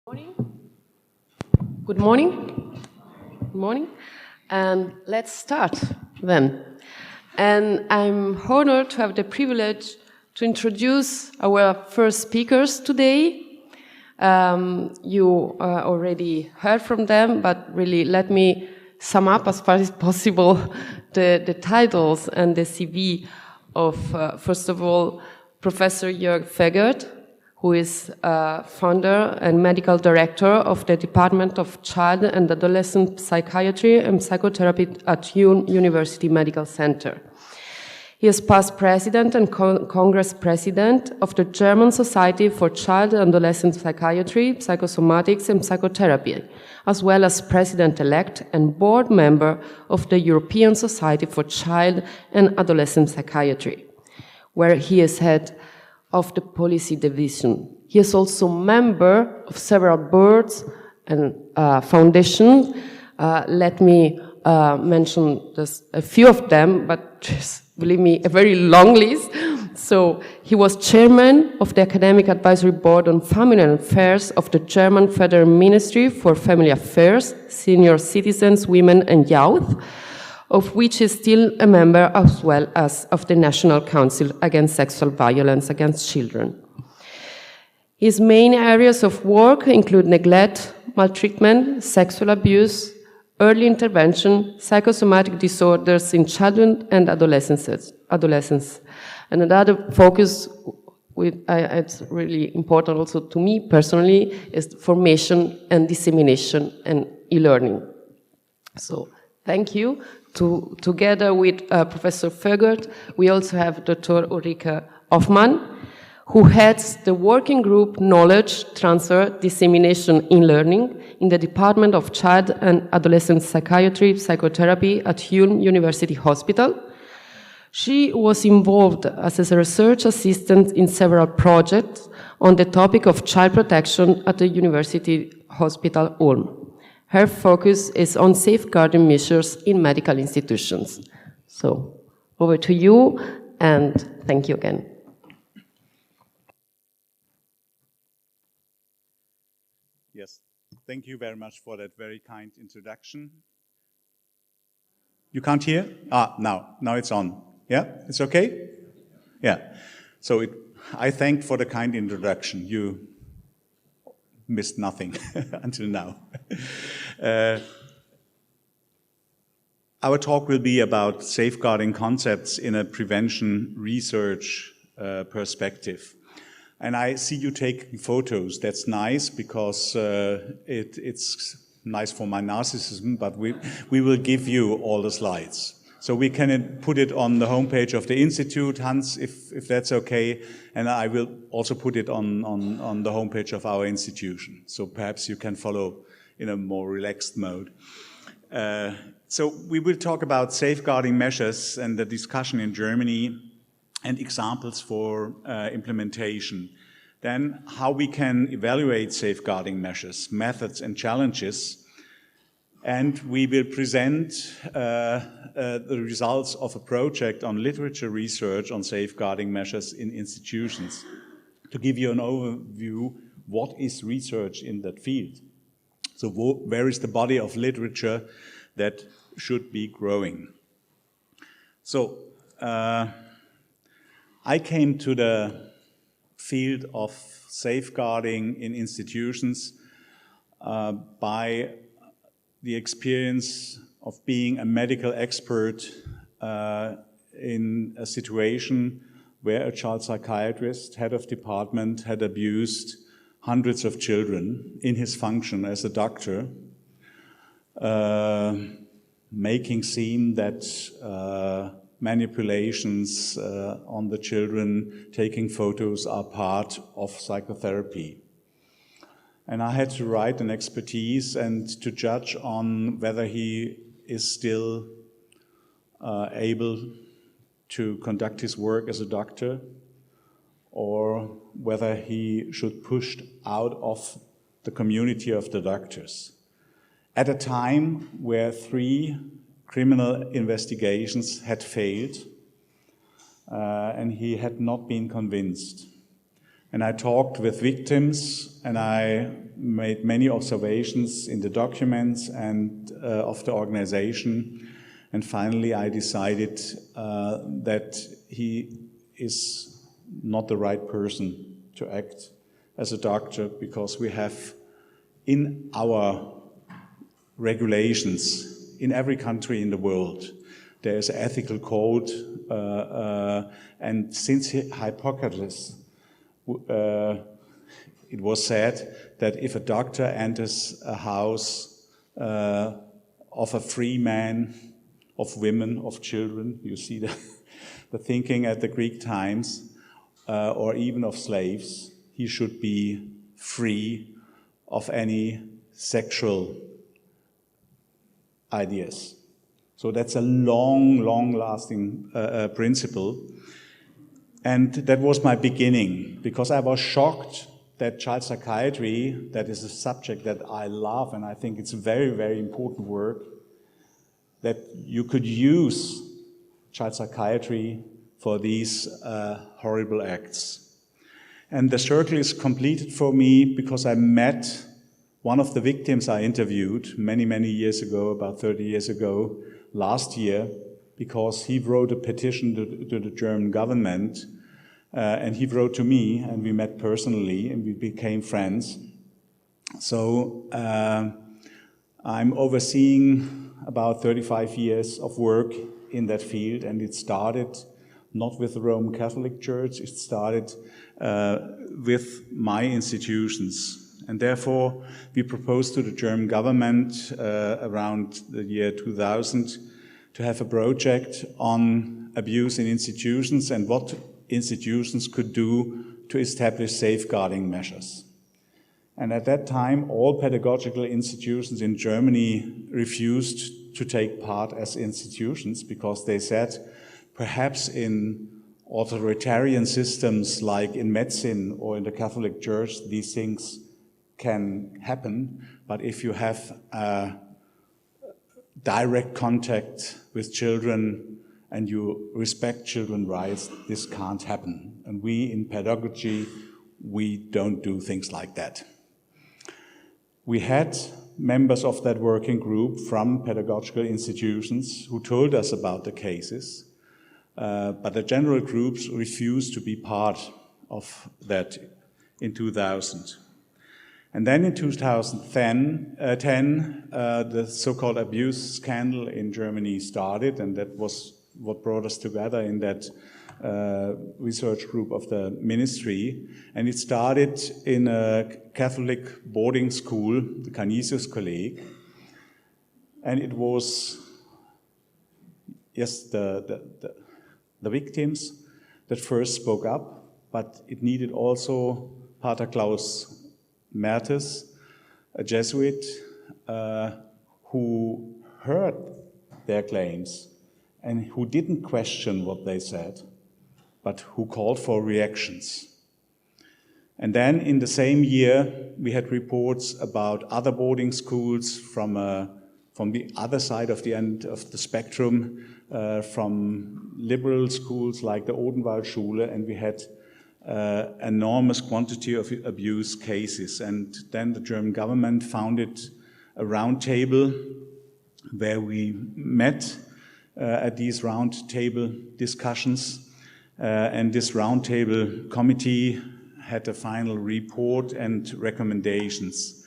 Morning. Good morning. Good morning. And let's start then. And I'm honored to have the privilege to introduce our first speakers today. You already heard from them, but really let me sum up as far as possible the titles and the CV of, first of all, Professor Jörg Fegert, who is founder and medical director of the Department of Child and Adolescent Psychiatry and Psychotherapy at University Medical Center. He is past president and Congress president of the German Society for Child and Adolescent Psychiatry, Psychosomatics and Psychotherapy, as well as president-elect and board member of the European Society for Child and Adolescent Psychiatry, where he is head of the policy division. He is also member of several boards and foundations. Let me mention just a few of them, but just believe me, a very long list. So he was chairman of the Academic Advisory Board on Family Affairs of the German Federal Ministry for Family Affairs, Senior Citizens, Women and Youth, of which is still a member as well as of the National Council Against Sexual Violence Against Children. His main areas of work include neglect, maltreatment, sexual abuse, early intervention, psychosomatic disorders in children and adolescents. And another focus, it's really important also to me personally, is formation and dissemination and e-learning. So thank you. Together with Professor Fegert, we also have Dr. Ulrike Hoffmann, who heads the working group Knowledge Transfer Dissemination in Learning in the Department of Child and Adolescent Psychiatry, Psychotherapy at Ulm University Hospital. She was involved as a research assistant in several projects on the topic of child protection at the University Hospital Ulm. Her focus is on safeguarding measures in medical institutions. So, over to you, and thank you again. Yes, thank you very much for that very kind introduction. You can't hear? Now it's on. Yeah, it's okay? Yeah, so I thank for the kind introduction. You missed nothing until now. Our talk will be about safeguarding concepts in a prevention research perspective. And I see you taking photos. That's nice because it's nice for my narcissism, but we will give you all the slides. So we can put it on the homepage of the Institute, Hans, if that's okay, and I will also put it on the homepage of our institution. So perhaps you can follow in a more relaxed mode. So we will talk about safeguarding measures and the discussion in Germany and examples for implementation. Then how we can evaluate safeguarding measures, methods and challenges. And we will present the results of a project on literature research on safeguarding measures in institutions to give you an overview what is research in that field. So where is the body of literature that should be growing? So I came to the field of safeguarding in institutions by the experience of being a medical expert in a situation where a child psychiatrist, head of department, had abused hundreds of children in his function as a doctor, making seem that manipulations on the children, taking photos are part of psychotherapy. And I had to write an expertise and to judge on whether he is still able to conduct his work as a doctor or whether he should be pushed out of the community of the doctors. At a time where 3 criminal investigations had failed and he had not been convinced. And I talked with victims, and I made many observations in the documents and of the organization. And finally, I decided that he is not the right person to act as a doctor, because we have in our regulations in every country in the world, there is an ethical code, and since Hippocrates, it was said that if a doctor enters a house of a free man, of women, of children, you see the thinking at the Greek times, or even of slaves, he should be free of any sexual ideas. So that's a long-lasting principle. And that was my beginning, because I was shocked that child psychiatry, that is a subject that I love, and I think it's very, very important work, that you could use child psychiatry for these horrible acts. And the circle is completed for me because I met one of the victims I interviewed many, many years ago, about 30 years ago, last year, because he wrote a petition to the German government, and he wrote to me, and we met personally, and we became friends. So I'm overseeing about 35 years of work in that field, and it started not with the Roman Catholic Church, it started with my institutions. And therefore, we proposed to the German government around the year 2000 to have a project on abuse in institutions and what institutions could do to establish safeguarding measures. And at that time, all pedagogical institutions in Germany refused to take part as institutions because they said, perhaps in authoritarian systems like in medicine or in the Catholic Church, these things can happen, but if you have direct contact with children and you respect children's rights, this can't happen. And we in pedagogy, we don't do things like that. We had members of that working group from pedagogical institutions who told us about the cases, but the general groups refused to be part of that in 2000. And then in 2010, the so-called abuse scandal in Germany started, and that was what brought us together in that research group of the ministry. And it started in a Catholic boarding school, the Canisius College. And it was, yes, the victims that first spoke up, but it needed also Pater Klaus Mertes, a Jesuit, who heard their claims and who didn't question what they said, but who called for reactions. And then in the same year, we had reports about other boarding schools from the other side of the end of the spectrum, from liberal schools like the Odenwald Schule, and we had enormous quantity of abuse cases. And then the German government founded a round table where we met at these round table discussions. And this round table committee had a final report and recommendations.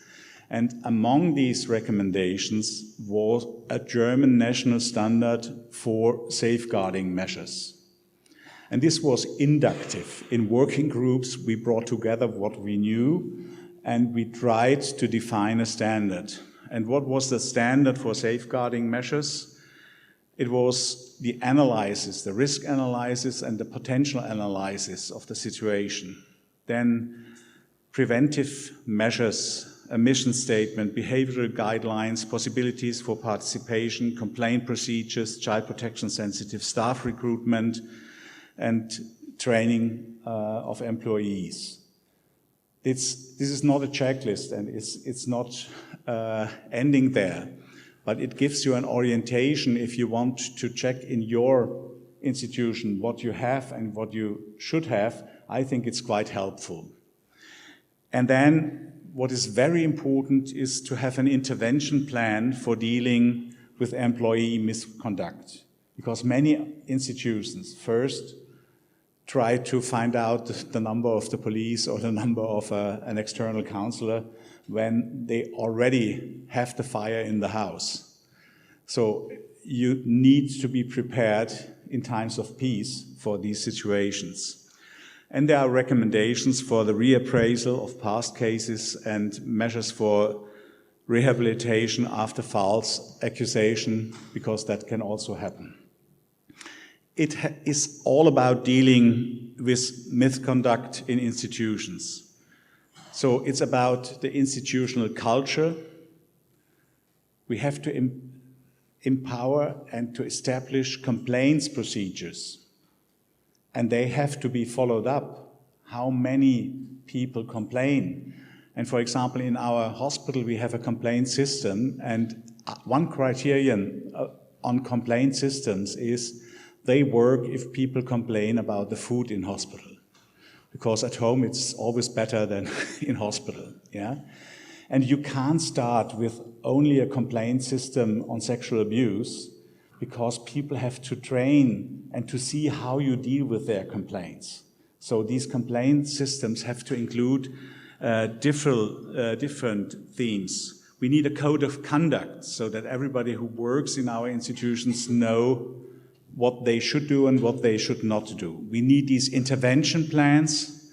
And among these recommendations was a German national standard for safeguarding measures. And this was inductive. In working groups, we brought together what we knew, and we tried to define a standard. And what was the standard for safeguarding measures? It was the analysis, the risk analysis and the potential analysis of the situation. Then preventive measures, a mission statement, behavioral guidelines, possibilities for participation, complaint procedures, child protection sensitive staff recruitment, and training of employees. This is not a checklist, and it's not ending there, but it gives you an orientation if you want to check in your institution what you have and what you should have. I think it's quite helpful. And then what is very important is to have an intervention plan for dealing with employee misconduct. Because many institutions first try to find out the number of the police or the number of an external counselor when they already have the fire in the house. So you need to be prepared in times of peace for these situations. And there are recommendations for the reappraisal of past cases and measures for rehabilitation after false accusation, because that can also happen. It is all about dealing with misconduct in institutions. So it's about the institutional culture. We have to empower and to establish complaints procedures. And they have to be followed up. How many people complain? And for example, in our hospital, we have a complaint system, and one criterion on complaint systems is they work if people complain about the food in hospital. Because at home it's always better than in hospital, yeah? And you can't start with only a complaint system on sexual abuse, because people have to train and to see how you deal with their complaints. So these complaint systems have to include different themes. We need a code of conduct so that everybody who works in our institutions know what they should do and what they should not do. We need these intervention plans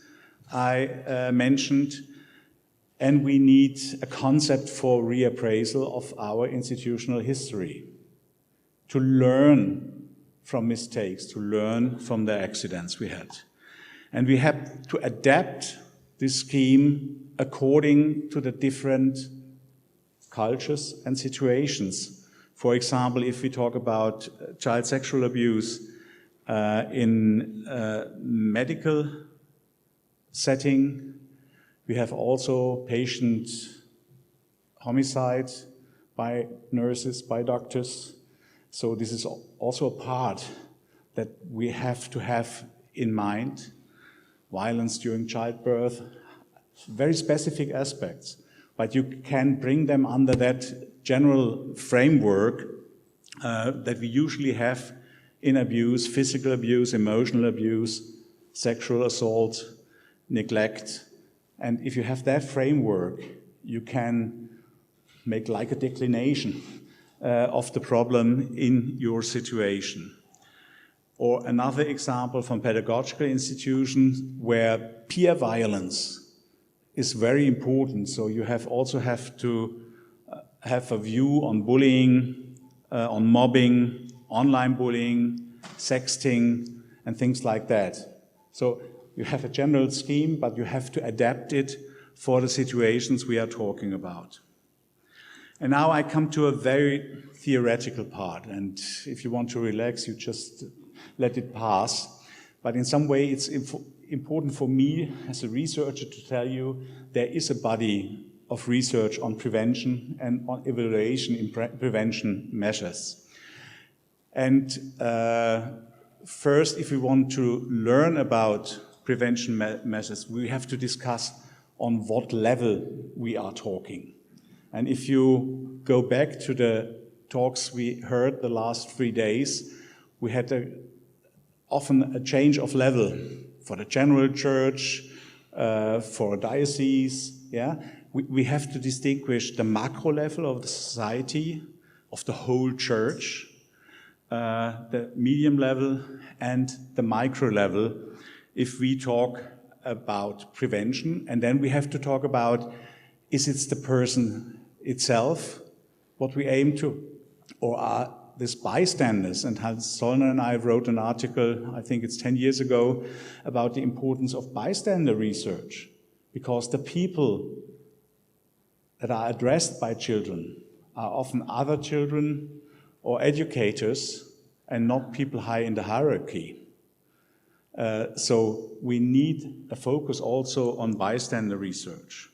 I mentioned, and we need a concept for reappraisal of our institutional history, to learn from mistakes, to learn from the accidents we had. And we have to adapt this scheme according to the different cultures and situations. For example, if we talk about child sexual abuse in medical setting, we have also patient homicide by nurses, by doctors. So this is also a part that we have to have in mind. Violence during childbirth, very specific aspects, but you can bring them under that general framework that we usually have in abuse: physical abuse, emotional abuse, sexual assault, neglect. And if you have that framework, you can make like a declination of the problem in your situation. Or another example from pedagogical institutions where peer violence is very important. So you also have to have a view on bullying, on mobbing, online bullying, sexting, and things like that. So you have a general scheme, but you have to adapt it for the situations we are talking about. And now I come to a very theoretical part, and if you want to relax, you just let it pass. But in some way it's important for me as a researcher to tell you there is a body of research on prevention and on evaluation in prevention measures. And first, if we want to learn about prevention measures, we have to discuss on what level we are talking. And if you go back to the talks we heard the last 3 days, we had often a change of level for the general church, for a diocese. Yeah? We have to distinguish the macro level of the society, of the whole church, the medium level, and the micro level if we talk about prevention. And then we have to talk about, is it the person itself, what we aim to, or are these bystanders? And Hans Zollner and I wrote an article, I think it's 10 years ago, about the importance of bystander research, because the people that are addressed by children are often other children or educators and not people high in the hierarchy. So we need a focus also on bystander research.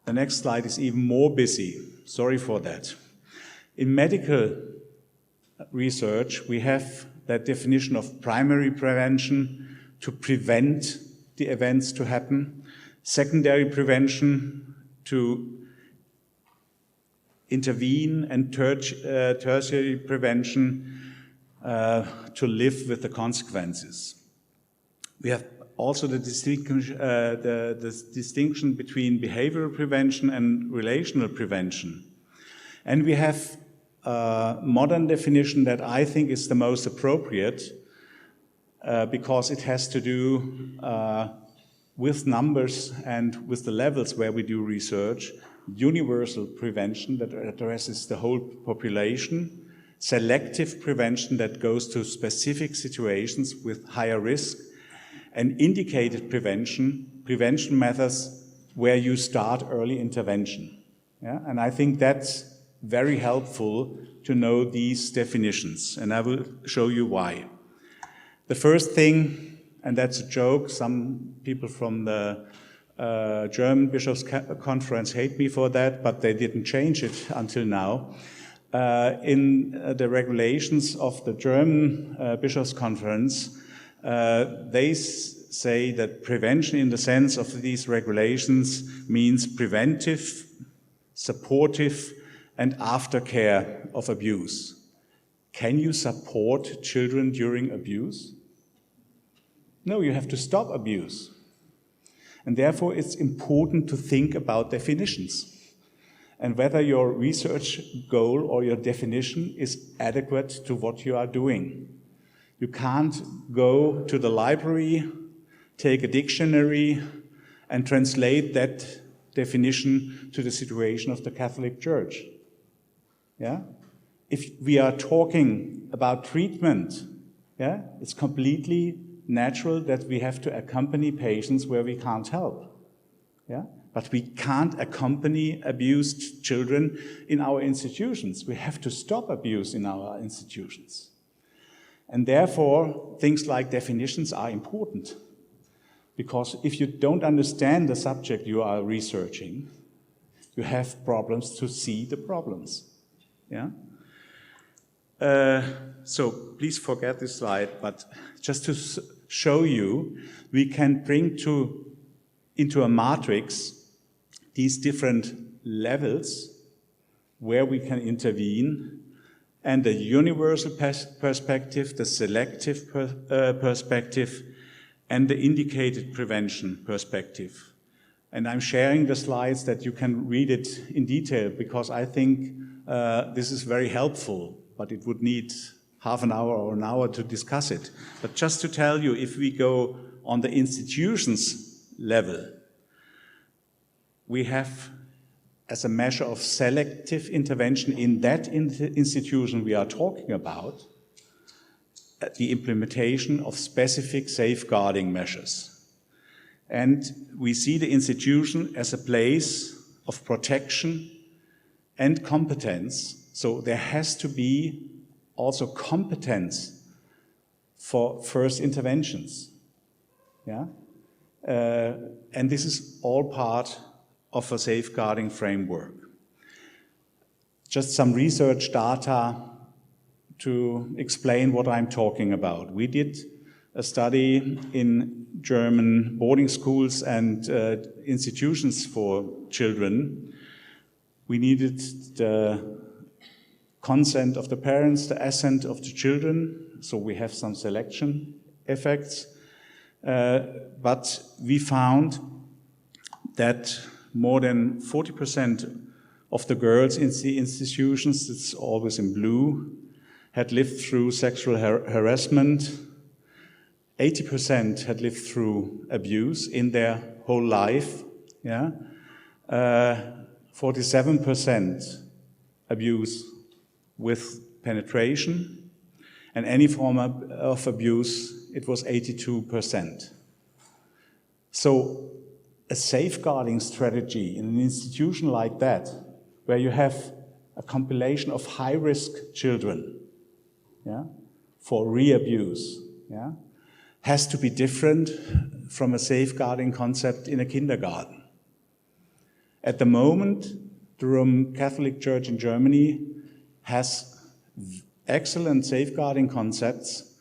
The next slide is even more busy. Sorry for that. In medical research, we have that definition of primary prevention, to prevent the events to happen, secondary prevention to intervene, and tertiary prevention to live with the consequences. We have also the distinction between behavioral prevention and relational prevention. And we have a modern definition that I think is the most appropriate because it has to do with numbers and with the levels where we do research. Universal prevention that addresses the whole population, selective prevention that goes to specific situations with higher risk, and indicated prevention methods where you start early intervention. Yeah? And I think that's very helpful to know these definitions, and I will show you why. The first thing, and that's a joke, some people from the German Bishops' Conference hate me for that, but they didn't change it until now. In the regulations of the German Bishops' Conference, they say that prevention in the sense of these regulations means preventive, supportive, and aftercare of abuse. Can you support children during abuse? No, you have to stop abuse. And therefore, it's important to think about definitions and whether your research goal or your definition is adequate to what you are doing. You can't go to the library, take a dictionary, and translate that definition to the situation of the Catholic Church. Yeah? If we are talking about treatment, yeah, it's completely natural that we have to accompany patients where we can't help. Yeah? But we can't accompany abused children in our institutions. We have to stop abuse in our institutions. And therefore, things like definitions are important. Because if you don't understand the subject you are researching, you have problems to see the problems. Yeah? So please forget this slide, but just to show you, we can bring into a matrix these different levels where we can intervene, and the universal perspective, the selective perspective, and the indicated prevention perspective. And I'm sharing the slides that you can read it in detail because I think this is very helpful, but it would need half an hour or an hour to discuss it. But just to tell you, if we go on the institutions level, we have, as a measure of selective intervention in that institution we are talking about, the implementation of specific safeguarding measures. And we see the institution as a place of protection and competence. So there has to be also competence for first interventions. Yeah? And this is all part of a safeguarding framework. Just some research data to explain what I'm talking about. We did a study in German boarding schools and institutions for children. We needed the consent of the parents, the assent of the children, so we have some selection effects. But we found that more than 40% of the girls in the institutions, it's always in blue, had lived through sexual harassment. 80% had lived through abuse in their whole life. Yeah? 47% abuse with penetration, and any form of abuse, it was 82%. So a safeguarding strategy in an institution like that, where you have a compilation of high-risk children, yeah, for re-abuse, yeah, has to be different from a safeguarding concept in a kindergarten. At the moment, the Roman Catholic Church in Germany has excellent safeguarding concepts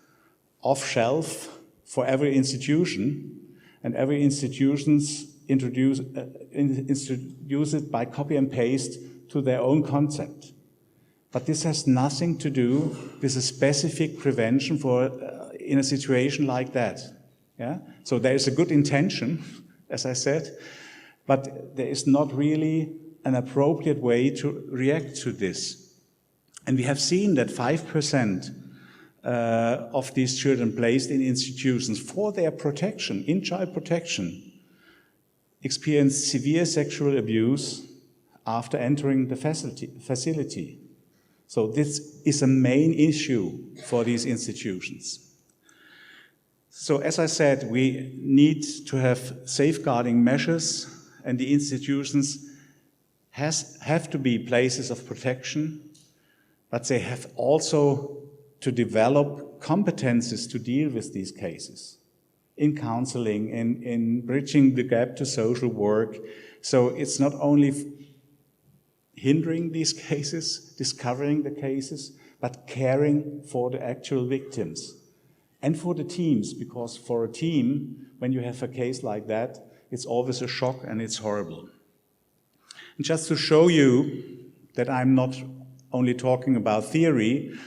off-shelf for every institution, and every institutions introduce it by copy and paste to their own concept. But this has nothing to do with a specific prevention for in a situation like that. Yeah? So there is a good intention, as I said, but there is not really an appropriate way to react to this. And we have seen that 5% of these children placed in institutions for their protection, in child protection, experience severe sexual abuse after entering the facility. So this is a main issue for these institutions. So as I said, we need to have safeguarding measures, and the institutions have to be places of protection, but they have also to develop competences to deal with these cases in counseling, in bridging the gap to social work. So it's not only hindering these cases, discovering the cases, but caring for the actual victims and for the teams, because for a team, when you have a case like that, it's always a shock and it's horrible. And just to show you that I'm not only talking about theory,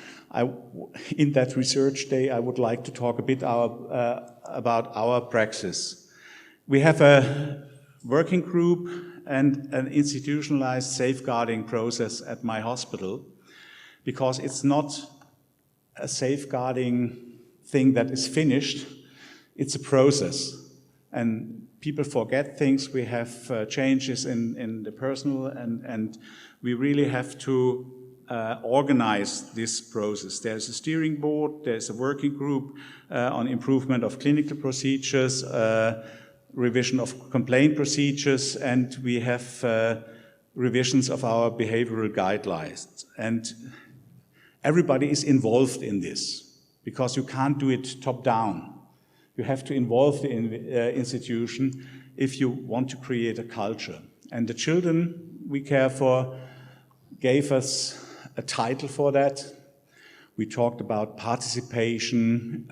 in that research day, I would like to talk a bit about our praxis. We have a working group and an institutionalized safeguarding process at my hospital, because it's not a safeguarding thing that is finished, it's a process. And people forget things, we have changes in the personal, and we really have to organize this process. There's a steering board, there's a working group on improvement of clinical procedures, revision of complaint procedures, and we have revisions of our behavioral guidelines. And everybody is involved in this, because you can't do it top down. You have to involve the institution if you want to create a culture. And the children we care for gave us a title for that. We talked about participation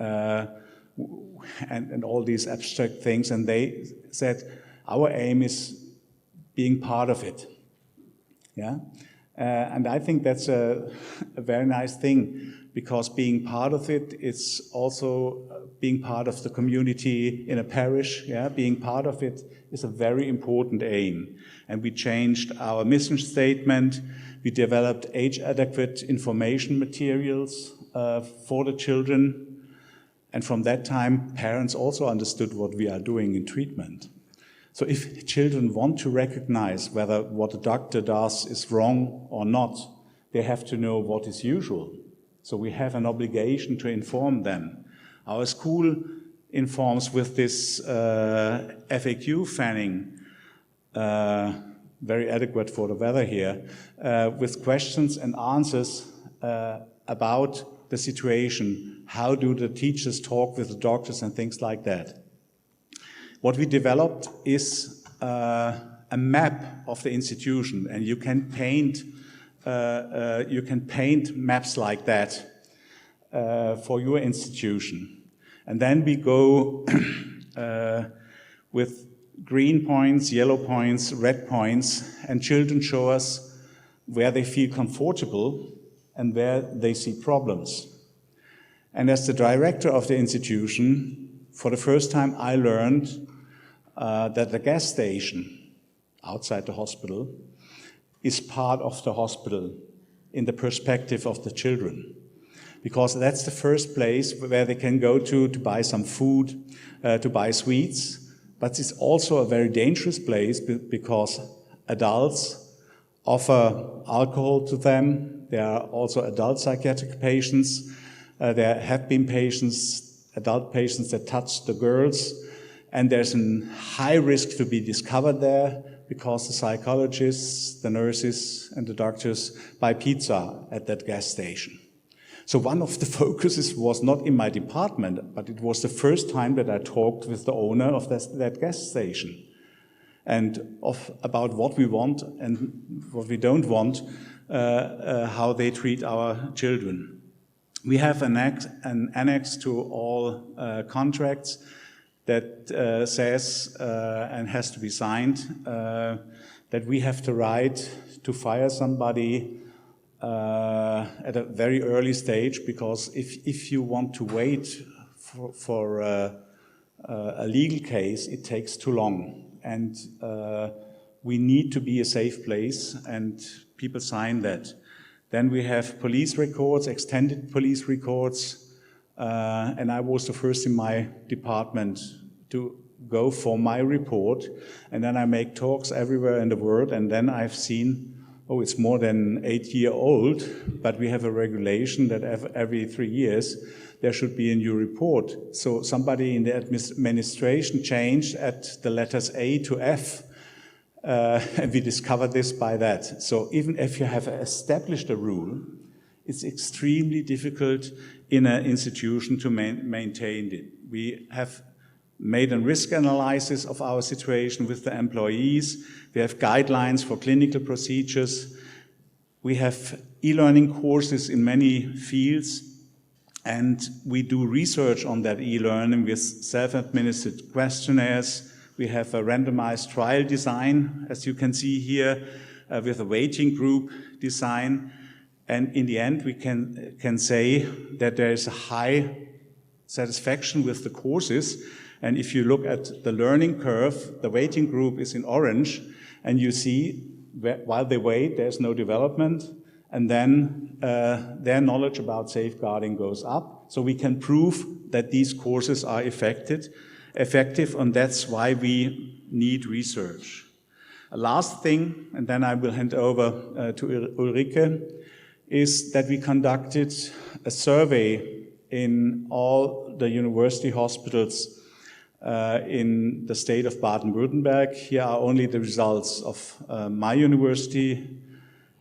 and all these abstract things, and they said our aim is being part of it. Yeah, and I think that's a very nice thing, because being part of it is also being part of the community in a parish. Yeah, being part of it is a very important aim. And we changed our mission statement. We developed age-adequate information materials for the children. And from that time, parents also understood what we are doing in treatment. So if children want to recognize whether what the doctor does is wrong or not, they have to know what is usual. So we have an obligation to inform them. Our school informs with this FAQ fanning, very adequate for the weather here, with questions and answers about the situation. How do the teachers talk with the doctors and things like that? What we developed is a map of the institution, and you can paint maps like that for your institution. And then we go with green points, yellow points, red points, and children show us where they feel comfortable and where they see problems. And as the director of the institution, for the first time I learned that the gas station outside the hospital is part of the hospital in the perspective of the children. Because that's the first place where they can go to buy some food, to buy sweets. But it's also a very dangerous place because adults offer alcohol to them. There are also adult psychiatric patients. There have been adult patients that touch the girls. And there's a high risk to be discovered there because the psychologists, the nurses, and the doctors buy pizza at that gas station. So one of the focuses was not in my department, but it was the first time that I talked with the owner of that gas station and about what we want and what we don't want, how they treat our children. We have an annex to all contracts that says and has to be signed that we have the right to fire somebody at a very early stage, because if you want to wait for a legal case, it takes too long. And we need to be a safe place, and people sign that. Then we have police records, extended police records, and I was the first in my department to go for my report, and then I make talks everywhere in the world, and then I've seen, oh, it's more than 8 years old, but we have a regulation that every 3 years there should be a new report. So somebody in the administration changed at the letters A to F, and we discovered this by that. So even if you have established a rule, it's extremely difficult in an institution to maintain it. We have made a risk analysis of our situation with the employees. We have guidelines for clinical procedures. We have e-learning courses in many fields, and we do research on that e-learning with self-administered questionnaires. We have a randomized trial design, as you can see here, with a waiting group design. And in the end, we can say that there is a high satisfaction with the courses. And if you look at the learning curve, the waiting group is in orange, and you see while they wait, there's no development, and then their knowledge about safeguarding goes up. So we can prove that these courses are effective, and that's why we need research. A last thing, and then I will hand over to Ulrike, is that we conducted a survey in all the university hospitals in the state of Baden-Württemberg. Here are only the results of my university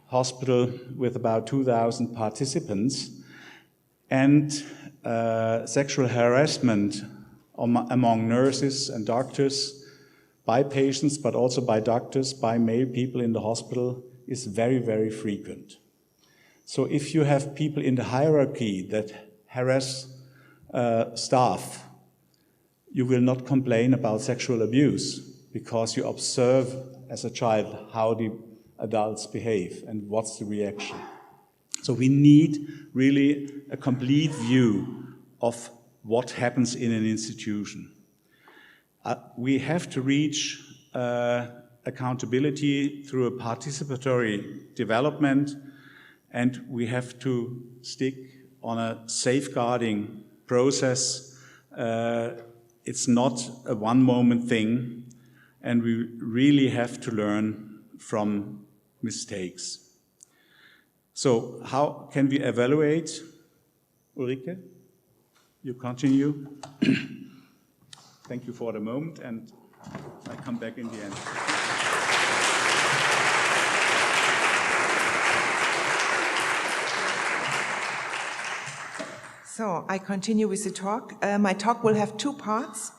hospital with about 2,000 participants. And sexual harassment among nurses and doctors, by patients, but also by doctors, by male people in the hospital, is very, very frequent. So if you have people in the hierarchy that harass staff, you will not complain about sexual abuse, because you observe as a child how the adults behave and what's the reaction. So we need really a complete view of what happens in an institution. We have to reach accountability through a participatory development, and we have to stick on a safeguarding process. It's not a one-moment thing, and we really have to learn from mistakes. So how can we evaluate? Ulrike, you continue. Thank you for the moment, and I come back in the end. So I continue with the talk. My talk will have two parts,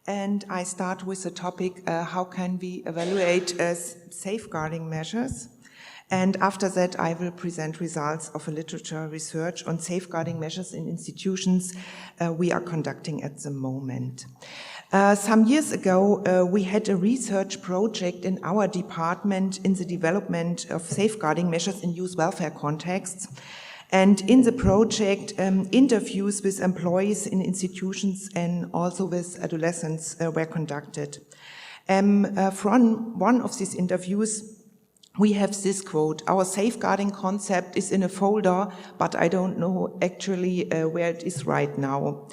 and I start with the topic, how can we evaluate safeguarding measures? And after that, I will present results of a literature research on safeguarding measures in institutions we are conducting at the moment. Some years ago, we had a research project in our department in the development of safeguarding measures in youth welfare contexts. And in the project, interviews with employees in institutions and also with adolescents were conducted. From one of these interviews, we have this quote: "Our safeguarding concept is in a folder, but I don't know actually where it is right now.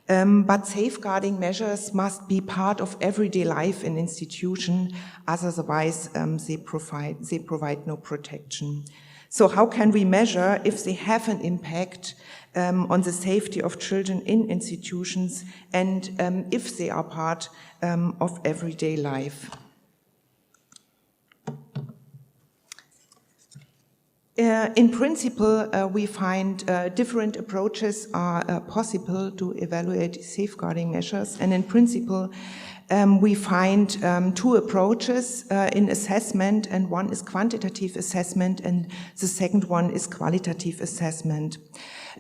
But safeguarding measures must be part of everyday life in institution, otherwise they provide no protection." So how can we measure if they have an impact on the safety of children in institutions, and if they are part of everyday life? In principle, we find different approaches are possible to evaluate safeguarding measures, and in principle, We find two approaches in assessment, and one is quantitative assessment, and the second one is qualitative assessment.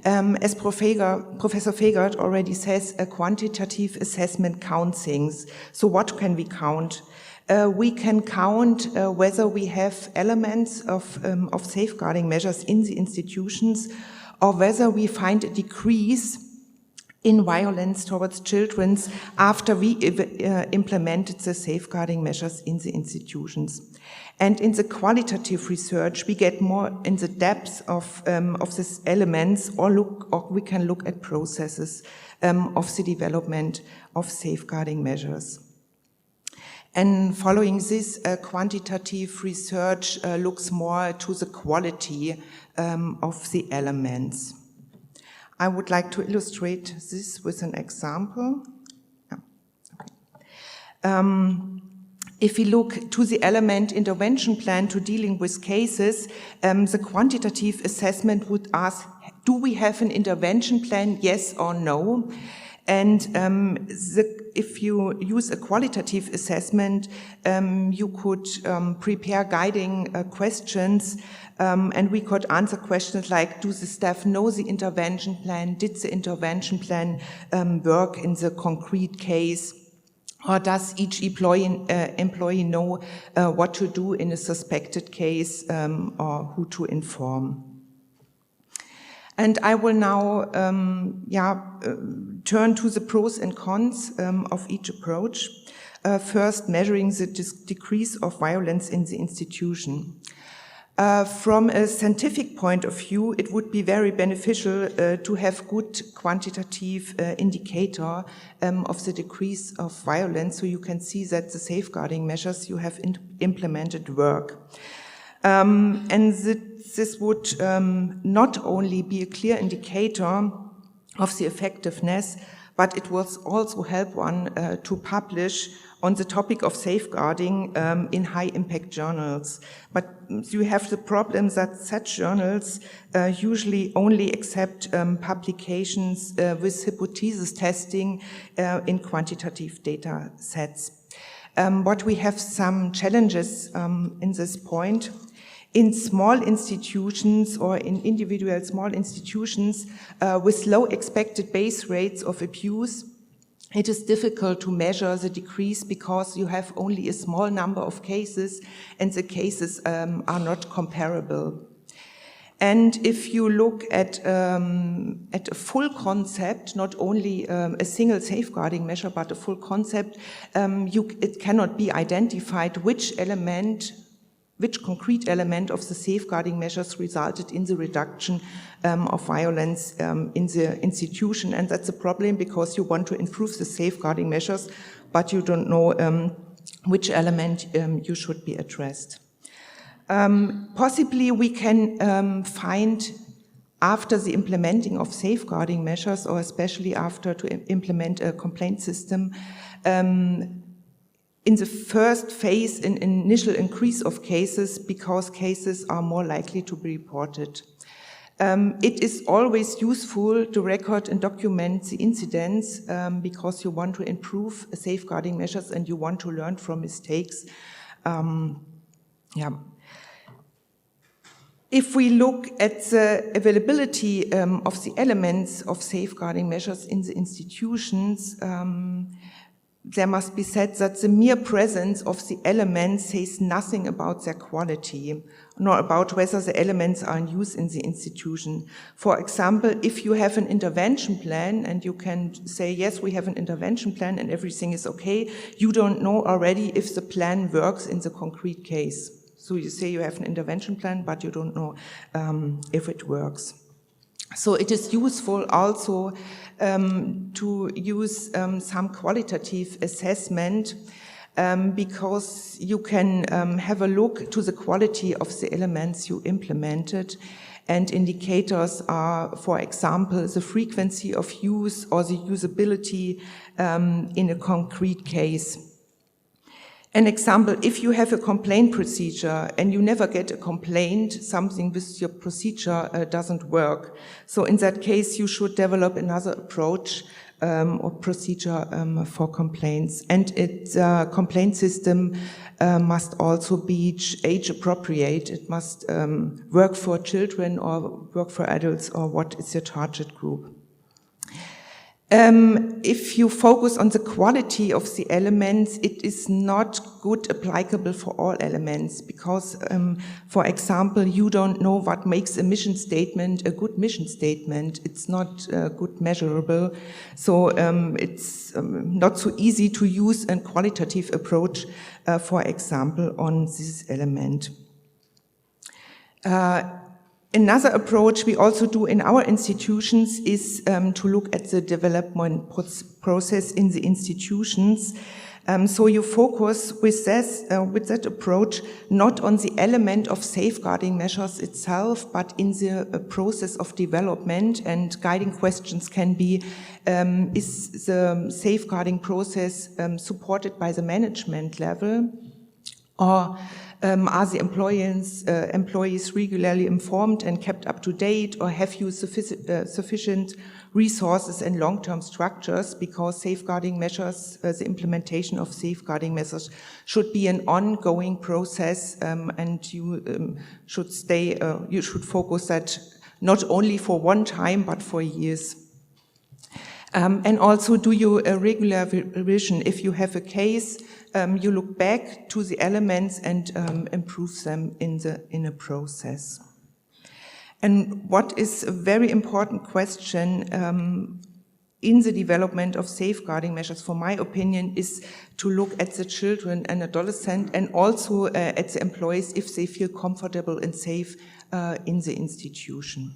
As Professor Fegert already says, a quantitative assessment counts things. So what can we count? We can count whether we have elements of safeguarding measures in the institutions, or whether we find a decrease in violence towards children after we implemented the safeguarding measures in the institutions. And in the qualitative research, we get more in the depth of these elements, or we can look at processes of the development of safeguarding measures. And following this, quantitative research looks more to the quality of the elements. I would like to illustrate this with an example. If we look to the element intervention plan to dealing with cases, the quantitative assessment would ask, do we have an intervention plan, yes or no? And if you use a qualitative assessment, you could prepare guiding questions, and we could answer questions like, do the staff know the intervention plan? Did the intervention plan work in the concrete case? Or does each employee know what to do in a suspected case, or who to inform? And I will now turn to the pros and cons of each approach. First, measuring the decrease of violence in the institution. From a scientific point of view, it would be very beneficial to have good quantitative indicator of the decrease of violence, so you can see that the safeguarding measures you have implemented work. And this would not only be a clear indicator of the effectiveness, but it will also help one to publish on the topic of safeguarding in high-impact journals. But you have the problem that such journals usually only accept publications with hypothesis testing in quantitative data sets. But we have some challenges in this point. In small institutions or in individual small institutions with low expected base rates of abuse, it is difficult to measure the decrease because you have only a small number of cases and the cases are not comparable. And if you look at a full concept, not only a single safeguarding measure, but a full concept, it cannot be identified which concrete element of the safeguarding measures resulted in the reduction of violence in the institution. And that's a problem because you want to improve the safeguarding measures, but you don't know which element you should be addressed. Possibly we can find after the implementing of safeguarding measures, or especially after to implement a complaint system, in the first phase, an initial increase of cases because cases are more likely to be reported. It is always useful to record and document the incidents because you want to improve safeguarding measures and you want to learn from mistakes. If we look at the availability of the elements of safeguarding measures in the institutions, there must be said that the mere presence of the elements says nothing about their quality, nor about whether the elements are in use in the institution. For example, if you have an intervention plan and you can say, yes, we have an intervention plan and everything is okay, you don't know already if the plan works in the concrete case. So you say you have an intervention plan, but you don't know if it works. So it is useful also to use some qualitative assessment because you can have a look to the quality of the elements you implemented, and indicators are, for example, the frequency of use or the usability in a concrete case. An example, if you have a complaint procedure and you never get a complaint, something with your procedure doesn't work. So in that case, you should develop another approach or procedure for complaints. And its complaint system must also be age appropriate. It must work for children or work for adults, or what is your target group. If you focus on the quality of the elements, it is not good applicable for all elements because, for example, you don't know what makes a mission statement a good mission statement. It's not good measurable. So it's not so easy to use a qualitative approach, for example, on this element. Another approach we also do in our institutions is to look at the development process in the institutions. So you focus with that approach not on the element of safeguarding measures itself, but in the process of development. And guiding questions can be, is the safeguarding process supported by the management level? Or are the employees regularly informed and kept up to date, or have you sufficient resources and long-term structures? Because safeguarding measures, the implementation of safeguarding measures should be an ongoing process, and you should focus that not only for one time, but for years. And also, do you a regular revision? If you have a case, you look back to the elements and improve them in a process. And what is a very important question in the development of safeguarding measures, for my opinion, is to look at the children and adolescents, and also at the employees if they feel comfortable and safe in the institution.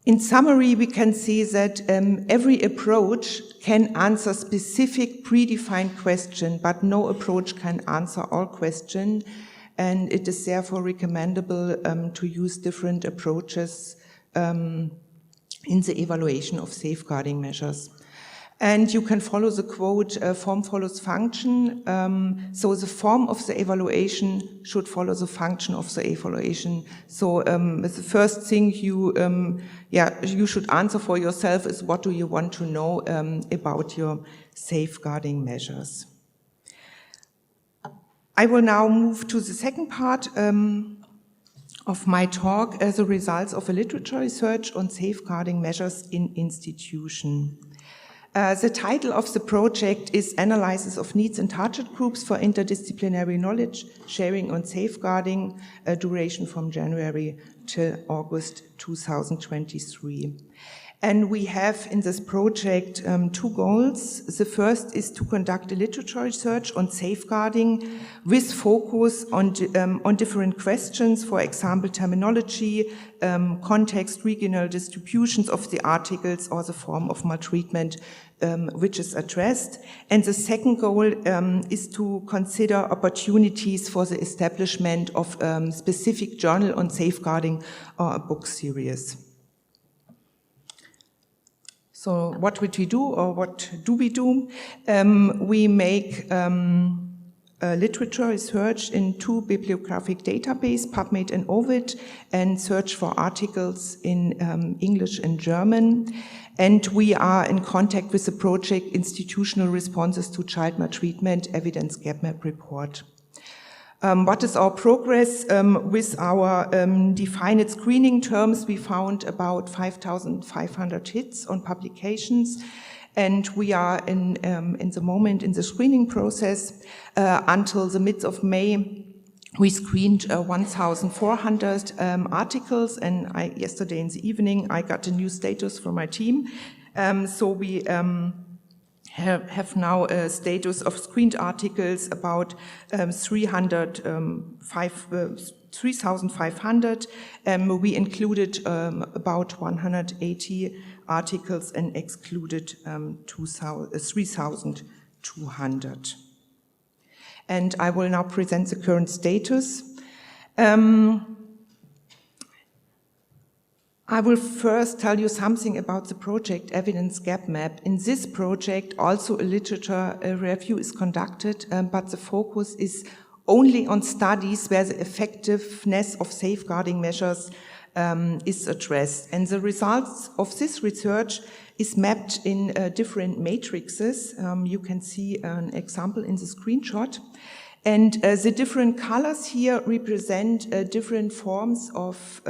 In summary, we can see that every approach can answer specific predefined question, but no approach can answer all questions, and it is therefore recommendable to use different approaches in the evaluation of safeguarding measures. And you can follow the quote, form follows function. So the form of the evaluation should follow the function of the evaluation. So the first thing you should answer for yourself is, what do you want to know about your safeguarding measures? I will now move to the second part of my talk, as the results of a literature research on safeguarding measures in institutions. The title of the project is Analysis of Needs and Target Groups for Interdisciplinary Knowledge Sharing on Safeguarding, duration from January to August 2023. And we have in this project two goals. The first is to conduct a literature research on safeguarding with focus on different questions, for example, terminology, context, regional distributions of the articles, or the form of maltreatment which is addressed. And the second goal is to consider opportunities for the establishment of specific journal on safeguarding or a book series. So what would we do, or what do we do? We make literature research in two bibliographic databases, PubMed and Ovid, and search for articles in English and German. And we are in contact with the project Institutional Responses to Child Maltreatment Evidence Gap Map Report. What is our progress? With our defined screening terms, we found about 5,500 hits on publications, and we are in the moment in the screening process. Until the mid of May, we screened 1,400 articles, and yesterday in the evening I got a new status from my team. So we have now a status of screened articles about 3,500. We included about 180 articles and excluded 3,200. And I will now present the current status. I will first tell you something about the project Evidence Gap Map. In this project, also a literature review is conducted, but the focus is only on studies where the effectiveness of safeguarding measures is addressed. And the results of this research is mapped in different matrices. You can see an example in the screenshot. And the different colors here represent different forms of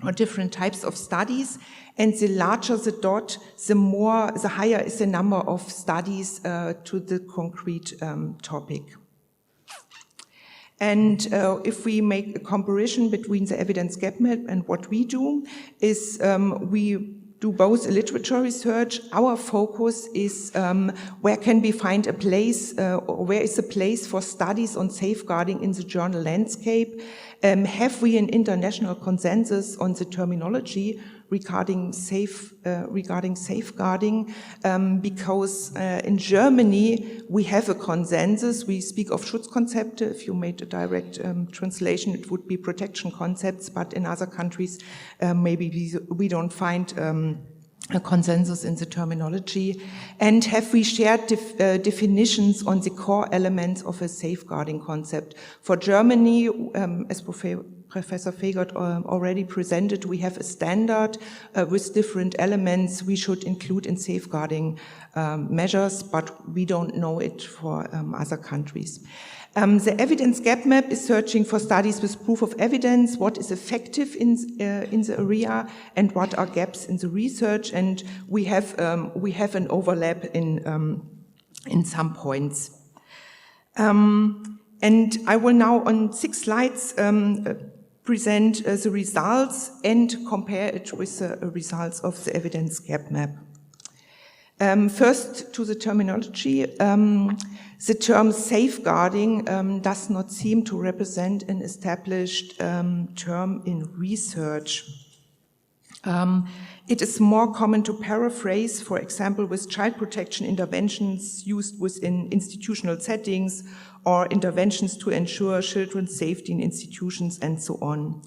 or different types of studies. And the larger the dot, the higher is the number of studies to the concrete topic. And if we make a comparison between the evidence gap map and what we do, is we do both literature research. Our focus is where can we find a place, or where is a place for studies on safeguarding in the journal landscape? Have we an international consensus on the terminology regarding safeguarding? Because in Germany we have a consensus. We speak of Schutzkonzepte. If you made a direct translation, it would be protection concepts. But in other countries, maybe we don't find a consensus in the terminology. And have we shared definitions on the core elements of a safeguarding concept? For Germany, as Professor Fegert already presented, we have a standard with different elements we should include in safeguarding measures, but we don't know it for other countries. The evidence gap map is searching for studies with proof of evidence, what is effective in the area, and what are gaps in the research. And we have an overlap in some points. And I will now, on 6 slides, present the results and compare it with the results of the evidence gap map. First, to the terminology. The term safeguarding does not seem to represent an established term in research. It is more common to paraphrase, for example, with child protection interventions used within institutional settings or interventions to ensure children's safety in institutions and so on.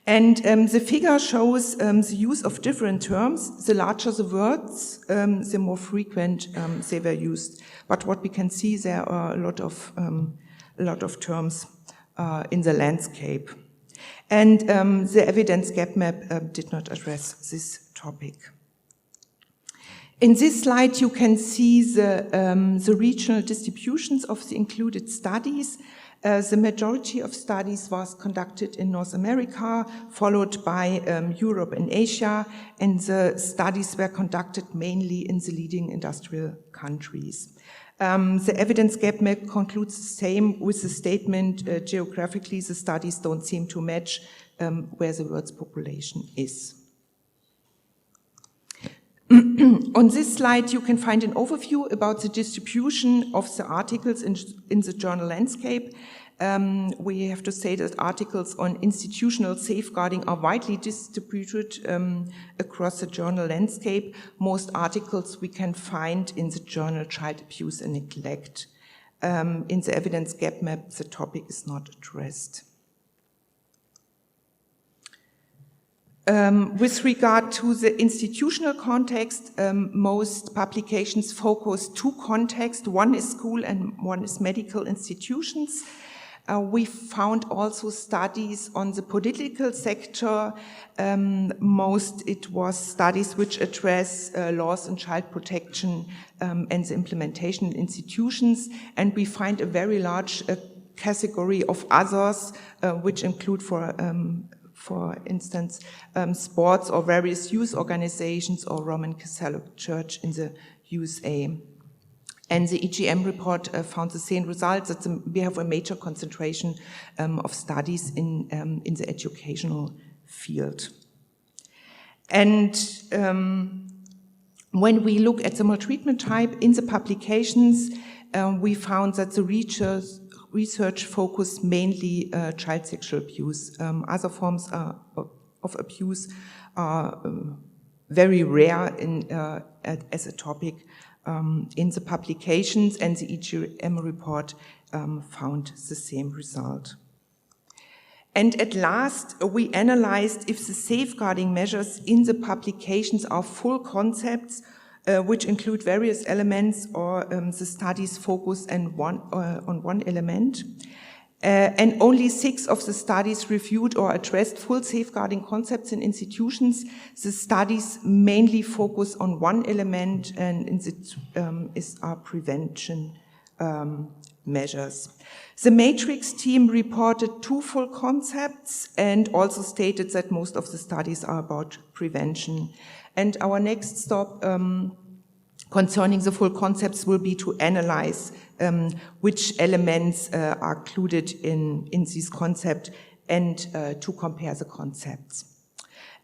And the figure shows the use of different terms. The larger the words, the more frequent they were used. But what we can see, there are a lot of terms in the landscape. And the evidence gap map did not address this topic. In this slide, you can see the regional distributions of the included studies. The majority of studies was conducted in North America, followed by Europe and Asia, and the studies were conducted mainly in the leading industrial countries. The evidence gap map concludes the same with the statement, geographically the studies don't seem to match where the world's population is. On this slide, you can find an overview about the distribution of the articles in the journal landscape. We have to say that articles on institutional safeguarding are widely distributed across the journal landscape. Most articles we can find in the journal Child Abuse and Neglect. In the evidence gap map, the topic is not addressed. With regard to the institutional context, most publications focus 2 contexts. One is school and one is medical institutions. We found also studies on the political sector. It was studies which address laws on child protection and the implementation in institutions. And we find a very large category of others, which include, for instance, sports or various youth organizations or Roman Catholic Church in the USA. And the EGM report found the same results, that we have a major concentration of studies in the educational field. And when we look at the maltreatment type in the publications, we found that the research focused mainly child sexual abuse. Other forms of abuse are very rare as a topic in the publications, and the EGM report found the same result. And at last, we analyzed if the safeguarding measures in the publications are full concepts, which include various elements, or the studies focus on one element. And only 6 of the studies reviewed or addressed full safeguarding concepts in institutions. The studies mainly focus on one element, and is our prevention measures. The Matrix team reported 2 full concepts and also stated that most of the studies are about prevention. And our next stop concerning the full concepts will be to analyze which elements are included in this concept and to compare the concepts.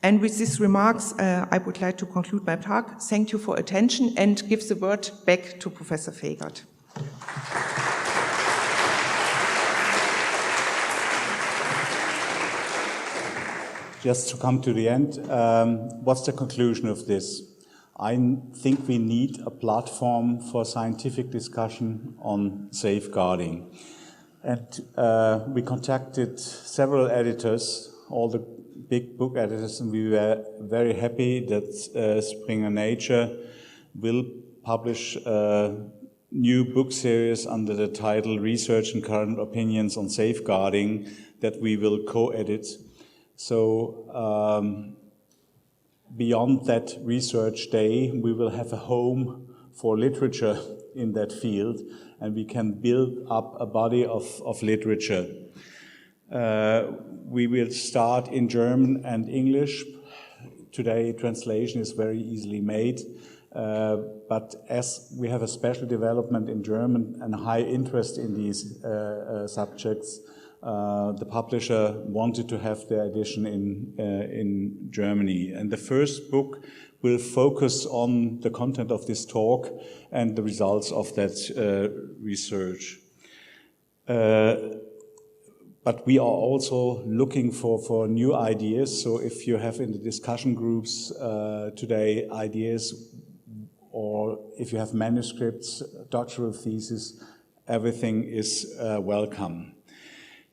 And with these remarks, I would like to conclude my talk. Thank you for attention and give the word back to Professor Fegert. Just to come to the end, what's the conclusion of this? I think we need a platform for scientific discussion on safeguarding. And we contacted several editors, all the big book editors, and we were very happy that Springer Nature will publish a new book series under the title Research and Current Opinions on Safeguarding that we will co-edit. So beyond that research day, we will have a home for literature in that field, and we can build up a body of literature. We will start in German and English. Today, translation is very easily made, but as we have a special development in German and high interest in these subjects, the publisher wanted to have the edition in Germany. And the first book will focus on the content of this talk and the results of that research. But we are also looking for new ideas. So if you have in the discussion groups today ideas, or if you have manuscripts, doctoral theses, everything is welcome.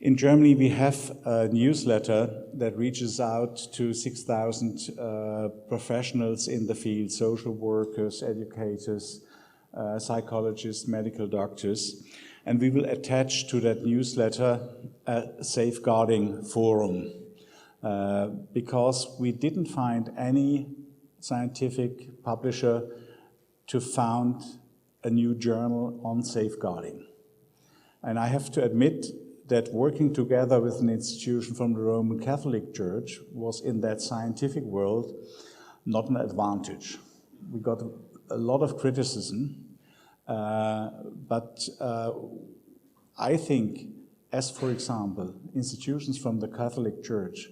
In Germany, we have a newsletter that reaches out to 6,000 professionals in the field, social workers, educators, psychologists, medical doctors. And we will attach to that newsletter a safeguarding forum because we didn't find any scientific publisher to found a new journal on safeguarding. And I have to admit that working together with an institution from the Roman Catholic Church was in that scientific world not an advantage. We got a lot of criticism, but I think, as for example, institutions from the Catholic Church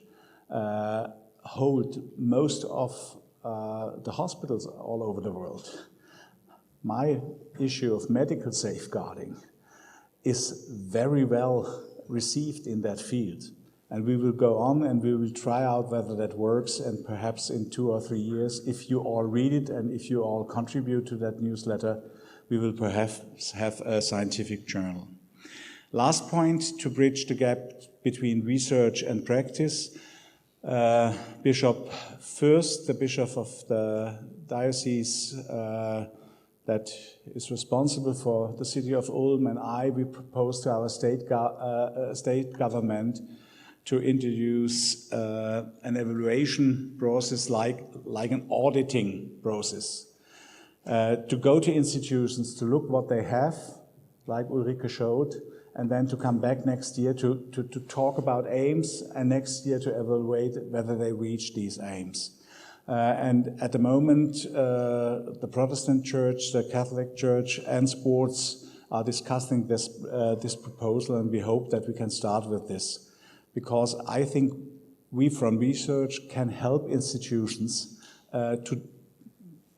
hold most of the hospitals all over the world. My issue of medical safeguarding is very well received in that field. And we will go on and we will try out whether that works, and perhaps in 2 or 3 years, if you all read it and if you all contribute to that newsletter, we will perhaps have a scientific journal. Last point, to bridge the gap between research and practice, Bishop Fürst, the bishop of the diocese that is responsible for the city of Ulm, and we proposed to our state government to introduce an evaluation process like an auditing process. To go to institutions, to look what they have, like Ulrike showed, and then to come back next year to talk about aims, and next year to evaluate whether they reach these aims. And at the moment, the Protestant Church, the Catholic Church, and sports are discussing this proposal, and we hope that we can start with this. Because I think we from research can help institutions to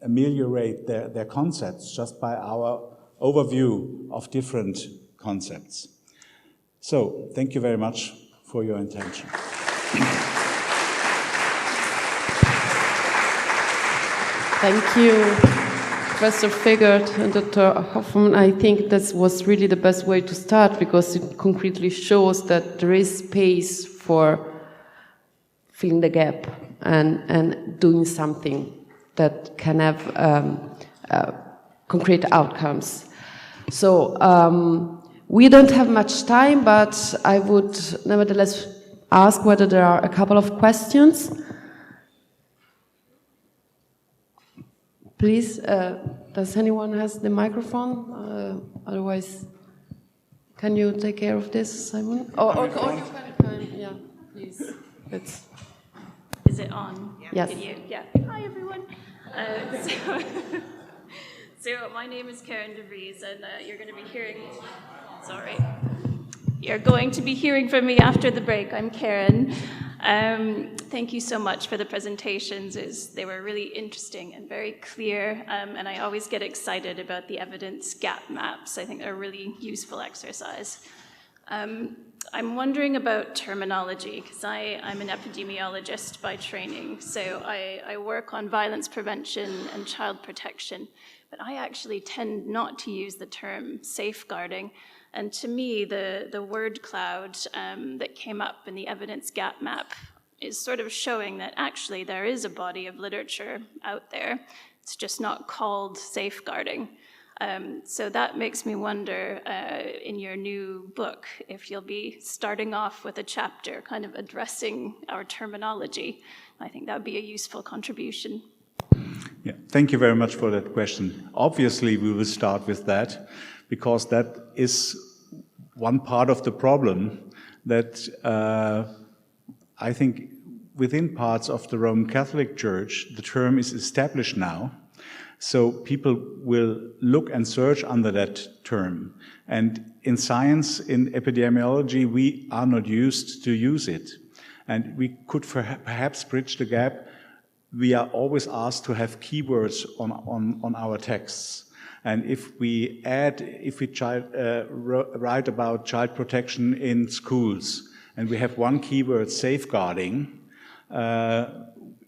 ameliorate their concepts just by our overview of different concepts. So, thank you very much for your attention. Thank you, Professor Fegert and Dr. Hoffmann. I think that was really the best way to start, because it concretely shows that there is space for filling the gap and doing something that can have concrete outcomes. So We don't have much time, but I would nevertheless ask whether there are a couple of questions. Please, does anyone has the microphone? Otherwise, can you take care of this, Simon? Or you can, yeah, please. Is it on? Yes. Yeah. Hi, everyone. So my name is Karen De Vries, and you're going to be hearing. Sorry. You're going to be hearing from me after the break. I'm Karen. Thank you so much for the presentations. They were really interesting and very clear, and I always get excited about the evidence gap maps. I think they're a really useful exercise. I'm wondering about terminology, because I'm an epidemiologist by training, so I work on violence prevention and child protection, but I actually tend not to use the term safeguarding. And to me, the word cloud that came up in the evidence gap map is sort of showing that actually there is a body of literature out there. It's just not called safeguarding. So that makes me wonder, in your new book, if you'll be starting off with a chapter kind of addressing our terminology. I think that would be a useful contribution. Yeah, thank you very much for that question. Obviously, we will start with that, because that is one part of the problem that I think within parts of the Roman Catholic Church, the term is established now. So people will look and search under that term. And in science, in epidemiology, we are not used to use it. And we could perhaps bridge the gap. We are always asked to have keywords on our texts. And if we write about child protection in schools, and we have one keyword, safeguarding,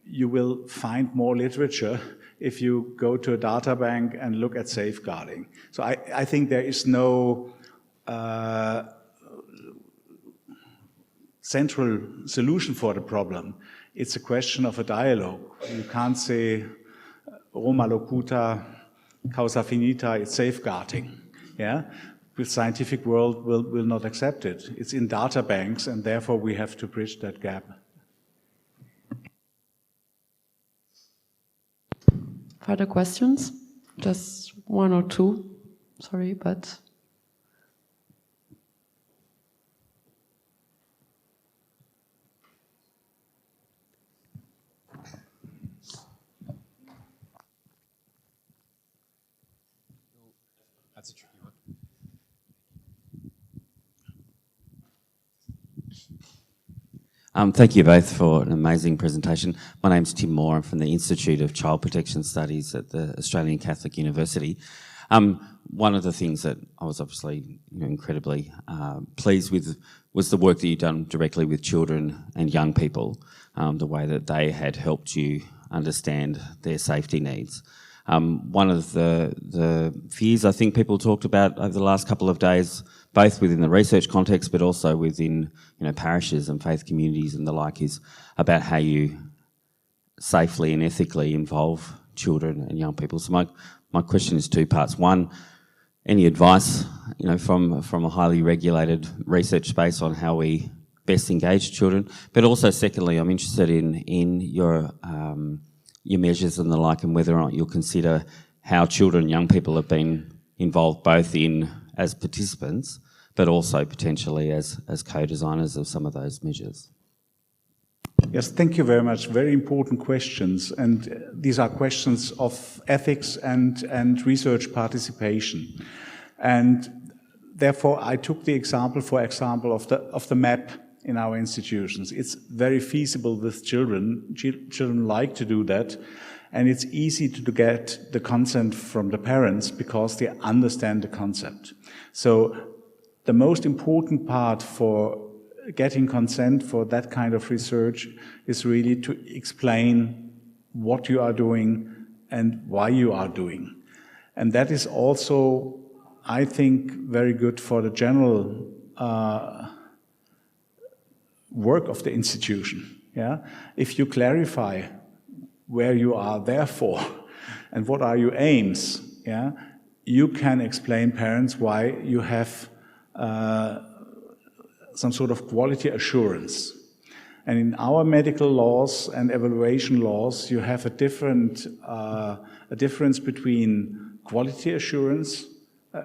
you will find more literature if you go to a data bank and look at safeguarding. So I think there is no central solution for the problem. It's a question of a dialogue. You can't say Roma locuta, causa finita, it's safeguarding. Yeah? The scientific world will not accept it. It's in data banks, and therefore we have to bridge that gap. Further questions? Just one or two. Sorry, but... That's a tricky one. Thank you both for an amazing presentation. My name's Tim Moore. I'm from the Institute of Child Protection Studies at the Australian Catholic University. One of the things that I was obviously incredibly pleased with was the work that you've done directly with children and young people, the way that they had helped you understand their safety needs. One of the fears I think people talked about over the last couple of days, both within the research context but also within parishes and faith communities and the like, is about how you safely and ethically involve children and young people. So my question is two parts. One, any advice from a highly regulated research space on how we best engage children? But also secondly, I'm interested in your measures and the like, and whether or not you'll consider how children and young people have been involved both as participants but also potentially as co-designers of some of those measures. Yes, thank you very much. Very important questions. And these are questions of ethics and research participation. And therefore, I took the example, for example, of the map in our institutions. It's very feasible with children. Children like to do that. And it's easy to get the consent from the parents because they understand the concept. So the most important part for getting consent for that kind of research is really to explain what you are doing and why you are doing. And that is also, I think, very good for the general work of the institution. Yeah? If you clarify where you are there for and what are your aims, yeah, you can explain parents why you have some sort of quality assurance. And in our medical laws and evaluation laws, you have a difference between quality assurance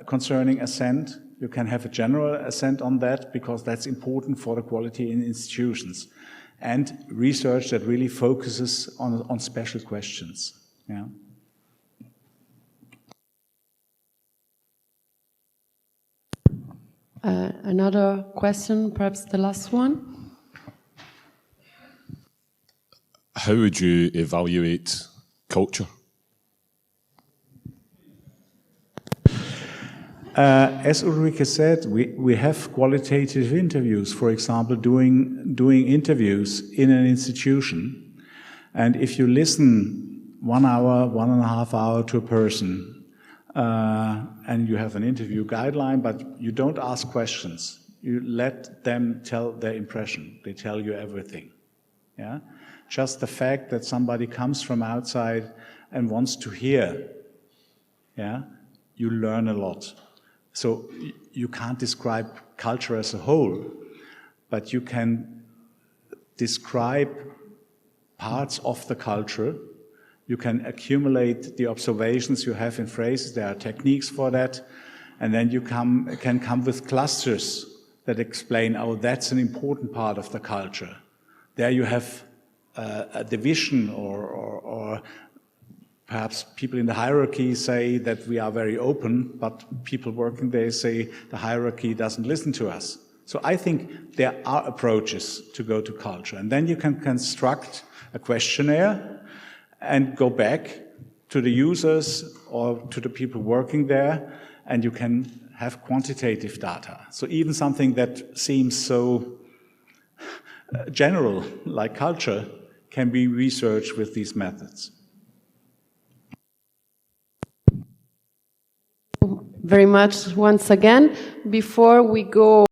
concerning assent. You can have a general assent on that because that's important for the quality in institutions, and research that really focuses on special questions. Yeah. Another question, perhaps the last one. How would you evaluate culture? As Ulrike said, we have qualitative interviews, for example, doing interviews in an institution. And if you listen 1 hour, 1.5 hours to a person, and you have an interview guideline, but you don't ask questions. You let them tell their impression. They tell you everything. Yeah? Just the fact that somebody comes from outside and wants to hear, yeah, you learn a lot. So you can't describe culture as a whole, but you can describe parts of the culture. You can accumulate the observations you have in phrases. There are techniques for that. And then you can come with clusters that explain, oh, that's an important part of the culture. There you have a division, or perhaps people in the hierarchy say that we are very open, but people working there say the hierarchy doesn't listen to us. So I think there are approaches to go to culture. And then you can construct a questionnaire and go back to the users or to the people working there, and you can have quantitative data. So even something that seems so general, like culture, can be researched with these methods. Very much once again. Before we go